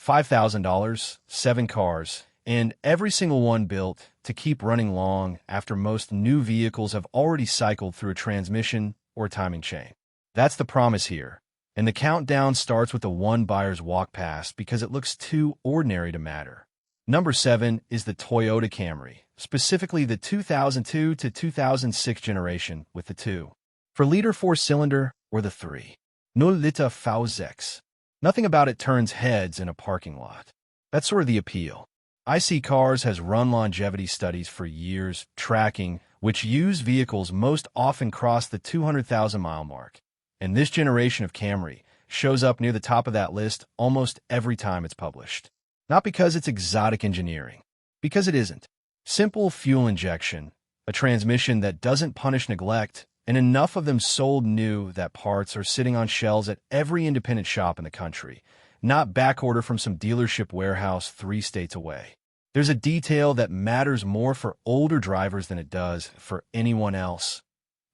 $5,000, 7 cars, and every single one built to keep running long after most new vehicles have already cycled through a transmission or timing chain. That's the promise here. And the countdown starts with the one buyers walk past because it looks too ordinary to matter. Number 7 is the Toyota Camry, specifically the 2002 to 2006 generation with the 2-liter 4-cylinder or the 3-liter V6. Nothing about it turns heads in a parking lot. That's sort of the appeal. IC Cars has run longevity studies for years, tracking which used vehicles most often cross the 200,000-mile mark. And this generation of Camry shows up near the top of that list almost every time it's published. Not because it's exotic engineering, because it isn't. Simple fuel injection, a transmission that doesn't punish neglect, and enough of them sold new that parts are sitting on shelves at every independent shop in the country, not backorder from some dealership warehouse 3 states away. There's a detail that matters more for older drivers than it does for anyone else: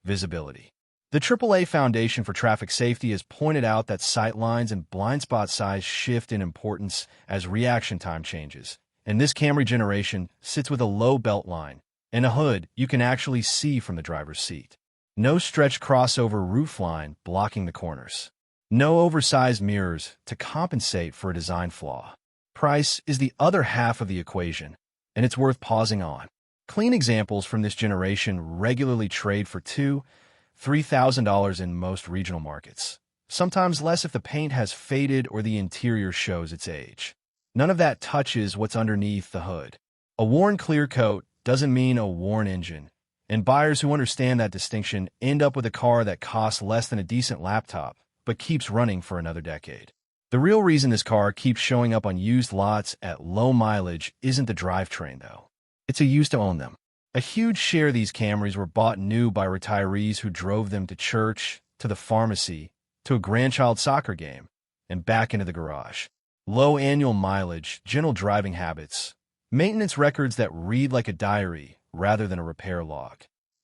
visibility. The AAA Foundation for Traffic Safety has pointed out that sight lines and blind spot size shift in importance as reaction time changes, and this Camry generation sits with a low belt line and a hood you can actually see from the driver's seat. No stretched crossover roofline blocking the corners. No oversized mirrors to compensate for a design flaw. Price is the other half of the equation, and it's worth pausing on. Clean examples from this generation regularly trade for $2,000–3,000 in most regional markets. Sometimes less if the paint has faded or the interior shows its age. None of that touches what's underneath the hood. A worn clear coat doesn't mean a worn engine, and buyers who understand that distinction end up with a car that costs less than a decent laptop, but keeps running for another decade. The real reason this car keeps showing up on used lots at low mileage isn't the drivetrain, though. It's a used to own them. A huge share of these Camrys were bought new by retirees who drove them to church, to the pharmacy, to a grandchild soccer game, and back into the garage. Low annual mileage, gentle driving habits, maintenance records that read like a diary rather than a repair log.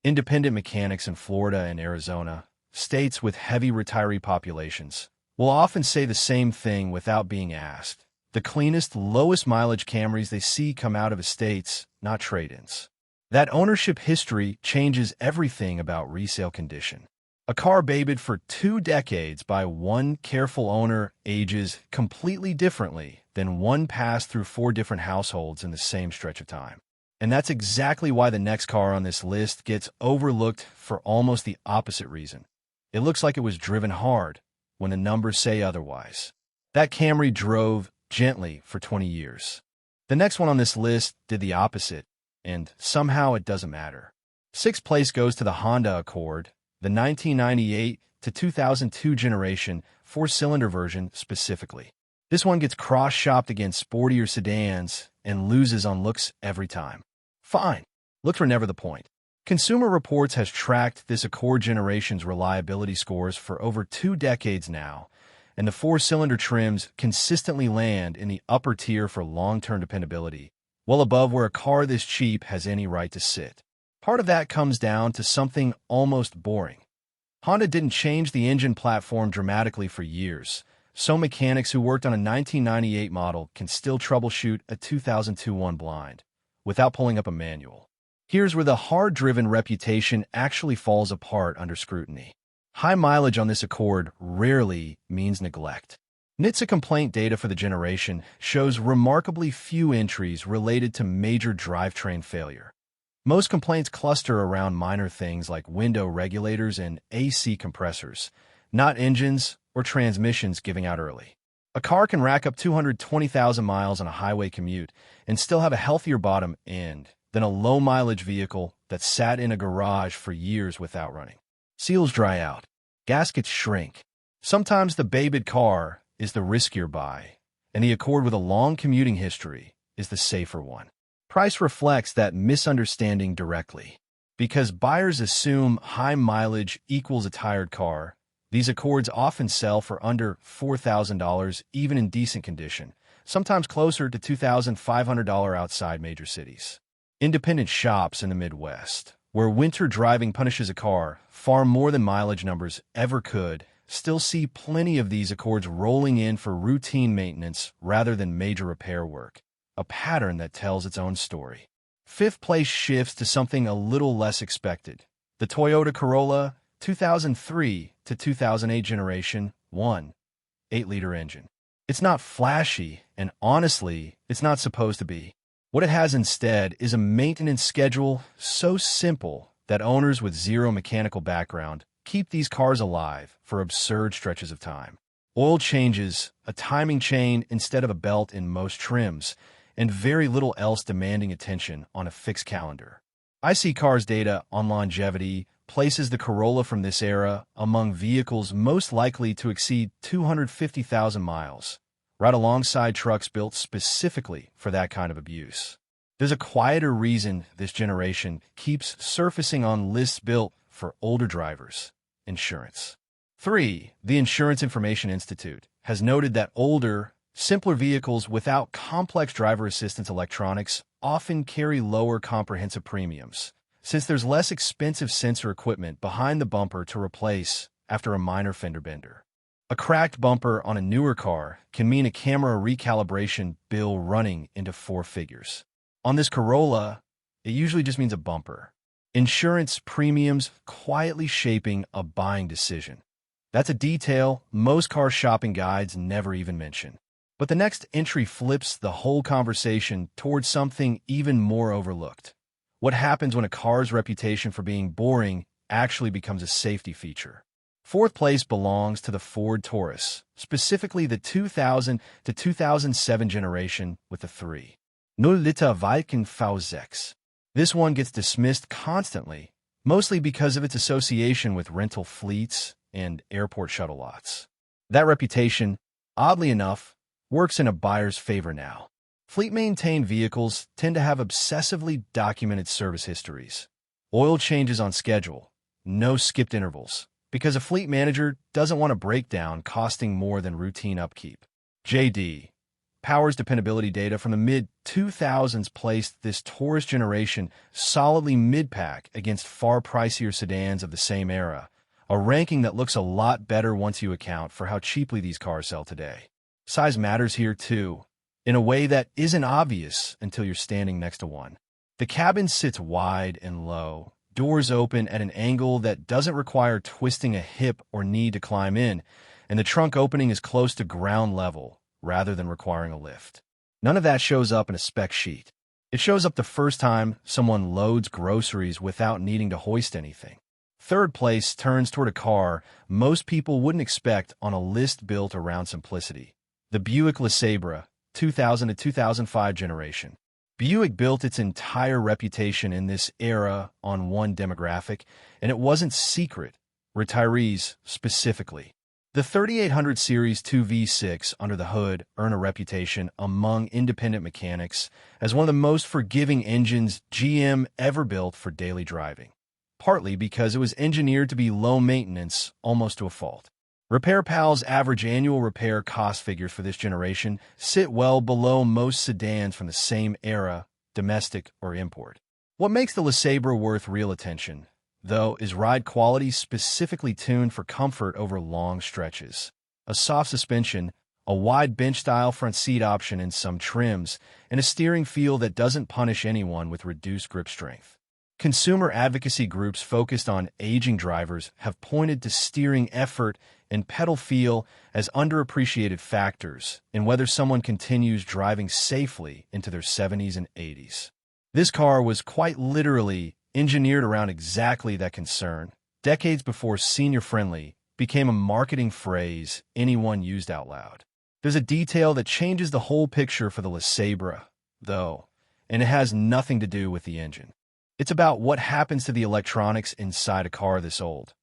Independent mechanics in Florida and Arizona, states with heavy retiree populations, will often say the same thing without being asked. The cleanest, lowest mileage Camrys they see come out of estates, not trade-ins. That ownership history changes everything about resale condition. A car babied for 2 decades by one careful owner ages completely differently than one passed through 4 different households in the same stretch of time. And that's exactly why the next car on this list gets overlooked for almost the opposite reason. It looks like it was driven hard when the numbers say otherwise. That Camry drove gently for 20 years. The next one on this list did the opposite, and somehow it doesn't matter. 6th place goes to the Honda Accord, the 1998 to 2002 generation 4-cylinder version specifically. This one gets cross-shopped against sportier sedans and loses on looks every time. Fine. Looks were never the point. Consumer Reports has tracked this Accord generation's reliability scores for over 2 decades now, and the 4-cylinder trims consistently land in the upper tier for long-term dependability, well above where a car this cheap has any right to sit. Part of that comes down to something almost boring. Honda didn't change the engine platform dramatically for years, so mechanics who worked on a 1998 model can still troubleshoot a 2002 one blind, without pulling up a manual. Here's where the hard-driven reputation actually falls apart under scrutiny. High mileage on this Accord rarely means neglect. NHTSA complaint data for the generation shows remarkably few entries related to major drivetrain failure. Most complaints cluster around minor things like window regulators and AC compressors, not engines or transmissions giving out early. A car can rack up 220,000 miles on a highway commute and still have a healthier bottom end than a low-mileage vehicle that sat in a garage for years without running. Seals dry out. Gaskets shrink. Sometimes the babied car is the riskier buy, and the Accord with a long commuting history is the safer one. Price reflects that misunderstanding directly. Because buyers assume high mileage equals a tired car, these Accords often sell for under $4,000 even in decent condition, sometimes closer to $2,500 outside major cities. Independent shops in the Midwest, where winter driving punishes a car far more than mileage numbers ever could, still see plenty of these Accords rolling in for routine maintenance rather than major repair work, a pattern that tells its own story. Fifth place shifts to something a little less expected. The Toyota Corolla 2003 to 2008 generation 1, 8-liter engine. It's not flashy, and honestly, it's not supposed to be. What it has instead is a maintenance schedule so simple that owners with zero mechanical background keep these cars alive for absurd stretches of time. Oil changes, a timing chain instead of a belt in most trims, and very little else demanding attention on a fixed calendar. IC data on longevity places the Corolla from this era among vehicles most likely to exceed 250,000 miles, right alongside trucks built specifically for that kind of abuse. There's a quieter reason this generation keeps surfacing on lists built for older drivers: insurance. 3. The Insurance Information Institute has noted that older, simpler vehicles without complex driver assistance electronics often carry lower comprehensive premiums, since there's less expensive sensor equipment behind the bumper to replace after a minor fender bender. A cracked bumper on a newer car can mean a camera recalibration bill running into 4 figures. On this Corolla, it usually just means a bumper. Insurance premiums quietly shaping a buying decision. That's a detail most car shopping guides never even mention. But the next entry flips the whole conversation towards something even more overlooked. What happens when a car's reputation for being boring actually becomes a safety feature? Fourth place belongs to the Ford Taurus, specifically the 2000 to 2007 generation with the 3.0-Liter Vulcan V6. This one gets dismissed constantly, mostly because of its association with rental fleets and airport shuttle lots. That reputation, oddly enough, works in a buyer's favor now. Fleet-maintained vehicles tend to have obsessively documented service histories. Oil changes on schedule, no skipped intervals, because a fleet manager doesn't want a breakdown costing more than routine upkeep. J.D. Power's dependability data from the mid-2000s placed this Taurus generation solidly mid-pack against far pricier sedans of the same era, a ranking that looks a lot better once you account for how cheaply these cars sell today. Size matters here too, in a way that isn't obvious until you're standing next to one. The cabin sits wide and low, doors open at an angle that doesn't require twisting a hip or knee to climb in, and the trunk opening is close to ground level rather than requiring a lift. None of that shows up in a spec sheet. It shows up the first time someone loads groceries without needing to hoist anything. Third place turns toward a car most people wouldn't expect on a list built around simplicity. The Buick LeSabre, 2000 to 2005 generation. Buick built its entire reputation in this era on one demographic, and it wasn't secret, retirees specifically. The 3800 Series 2 V6 under the hood earned a reputation among independent mechanics as one of the most forgiving engines GM ever built for daily driving, partly because it was engineered to be low maintenance almost to a fault. Repair Pal's average annual repair cost figures for this generation sit well below most sedans from the same era, domestic or import. What makes the LeSabre worth real attention, though, is ride quality specifically tuned for comfort over long stretches. A soft suspension, a wide bench-style front seat option in some trims, and a steering feel that doesn't punish anyone with reduced grip strength. Consumer advocacy groups focused on aging drivers have pointed to steering effort and pedal feel as underappreciated factors in whether someone continues driving safely into their 70s and 80s. This car was quite literally engineered around exactly that concern, decades before senior-friendly became a marketing phrase anyone used out loud. There's a detail that changes the whole picture for the LeSabre, though, and it has nothing to do with the engine. It's about what happens to the electronics inside a car this old,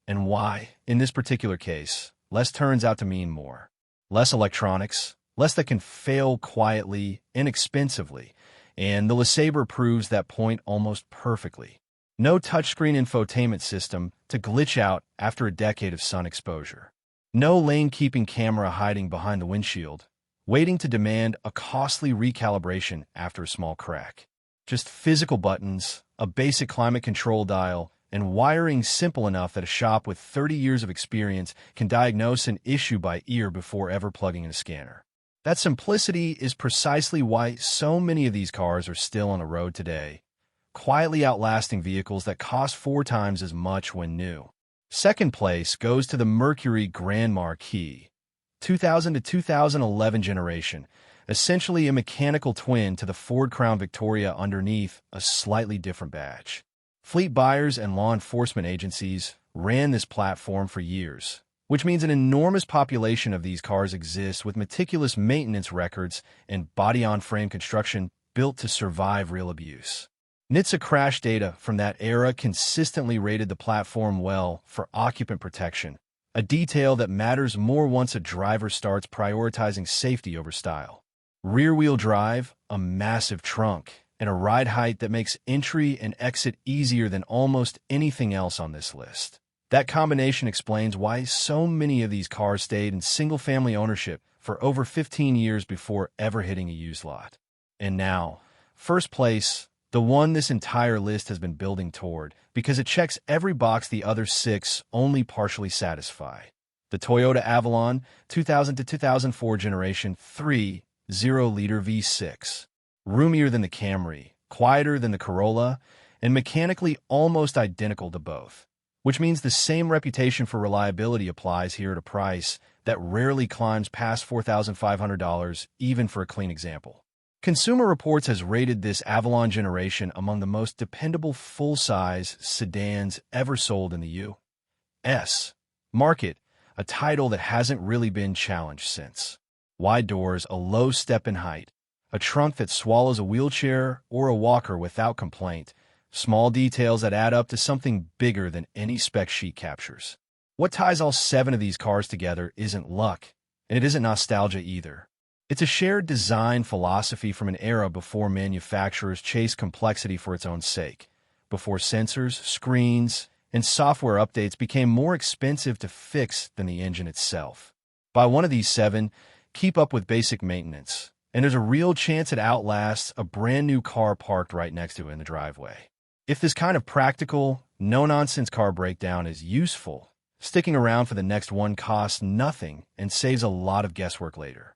and why, in this particular case, less turns out to mean more. Less electronics, less that can fail quietly, inexpensively, and the LeSabre proves that point almost perfectly. No touchscreen infotainment system to glitch out after a decade of sun exposure. No lane-keeping camera hiding behind the windshield, waiting to demand a costly recalibration after a small crack. Just physical buttons, a basic climate control dial, and wiring simple enough that a shop with 30 years of experience can diagnose an issue by ear before ever plugging in a scanner. That simplicity is precisely why so many of these cars are still on the road today, quietly outlasting vehicles that cost 4 times as much when new. Second place goes to the Mercury Grand Marquis, 2000 to 2011 generation, essentially a mechanical twin to the Ford Crown Victoria underneath a slightly different badge. Fleet buyers and law enforcement agencies ran this platform for years, which means an enormous population of these cars exists with meticulous maintenance records and body-on-frame construction built to survive real abuse. NHTSA crash data from that era consistently rated the platform well for occupant protection, a detail that matters more once a driver starts prioritizing safety over style. Rear-wheel drive, a massive trunk, and a ride height that makes entry and exit easier than almost anything else on this list. That combination explains why so many of these cars stayed in single-family ownership for over 15 years before ever hitting a used lot. And now, first place, the one this entire list has been building toward, because it checks every box the other 6 only partially satisfy. The Toyota Avalon 2000 to 2004 generation 3.0-liter V6. Roomier than the Camry, quieter than the Corolla, and mechanically almost identical to both, which means the same reputation for reliability applies here at a price that rarely climbs past $4,500 even for a clean example. Consumer Reports has rated this Avalon generation among the most dependable full-size sedans ever sold in the U.S. market, a title that hasn't really been challenged since. Wide doors, a low step in height, a trunk that swallows a wheelchair or a walker without complaint, small details that add up to something bigger than any spec sheet captures. What ties all 7 of these cars together isn't luck, and it isn't nostalgia either. It's a shared design philosophy from an era before manufacturers chased complexity for its own sake, before sensors, screens, and software updates became more expensive to fix than the engine itself. Buy one of these 7, keep up with basic maintenance, and there's a real chance it outlasts a brand new car parked right next to it in the driveway. If this kind of practical, no-nonsense car breakdown is useful, sticking around for the next one costs nothing and saves a lot of guesswork later.